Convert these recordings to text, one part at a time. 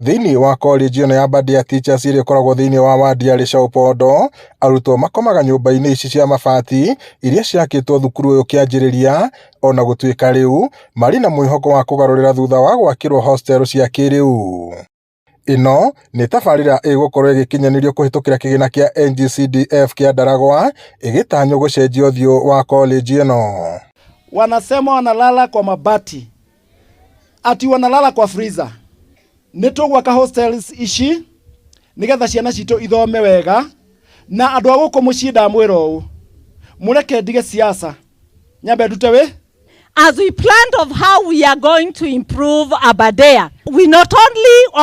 Thĩinĩ wa college ya Aberdare Teachers ĩrĩa ĩkoragwo thĩinĩ wa wadi ya Lĩcaũpondo, arutwo makomaga nyũmba-inĩ ici cia mabati iria ciakĩtwo thukuru ũyũ kĩanjĩrĩria, ona gũtuĩka rĩu marĩ na mwĩhoko wa kũgarũrĩra thutha wa gwakĩrwo hostel cia kĩrĩu. Ĩno nĩ tabarĩra ĩgũkorwo ĩgĩkinyanĩrio kũhĩtũkĩra kĩgĩna kĩa NG-CDF kĩa Ndaragwa, ĩgĩtanywo gũcenjia ũthiũ wa college ĩno. Wanasema wanalala kwa mabati, ati wanalala kwa freezer. Nĩtũgwaka hostels ici nĩgetha ciana citũ ithome wega, na andũ a gũkũ mũciĩ ndamwĩra ũũ, mũreke ndige siasa, nyambe ndute wĩ. As we planned of how we are going to improve Aberdare, we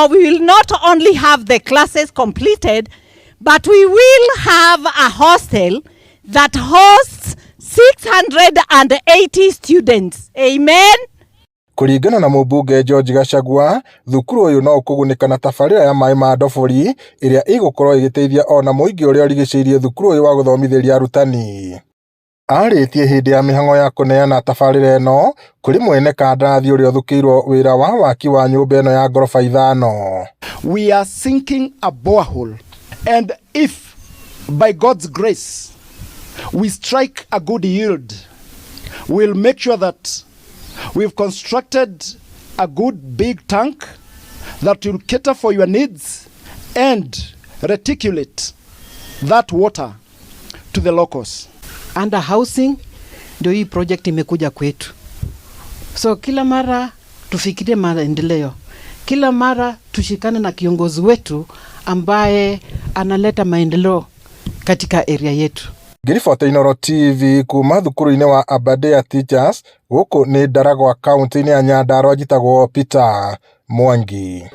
will not only have the classes completed, but we will have a hostel that hosts 680 students. Amen. Kũringana na mũmbunge George Gachagua, thukuru ũyũ no ũkũgunĩka na tabarĩra ya maĩ ma ndobori ĩrĩa ĩgũkorwo ĩgĩteithia ona mũingĩ ũrĩa ũrigicĩirie thukuru ũyũ wa gũthomithĩria arutani. Arĩtie hĩndĩ ya mĩhang'o ya kũneana tabarĩra ĩno kũrĩ mwene kandarathi ũrĩa ũthukĩirwo wĩra wa waki wa nyũmba ĩno ya ngoroba 5. We are sinking a borehole, and if by God's grace we strike a good yield, we'll make sure that we've constructed a good big tank that will cater for your needs and reticulate that water to the locals. Under housing ndio hii project imekuja kwetu. So kila mara tufikirie maendeleo. Kila mara tushikane na kiongozi wetu ambaye analeta maendeleo katika area yetu. Ngiriboti Inooro TV kuma thukuru-inĩ wa Aberdare Teachers gũkũ nĩ Ndaragwa kaunti-inĩ ya Nyandarua, njĩtagwo Peter Mwangi.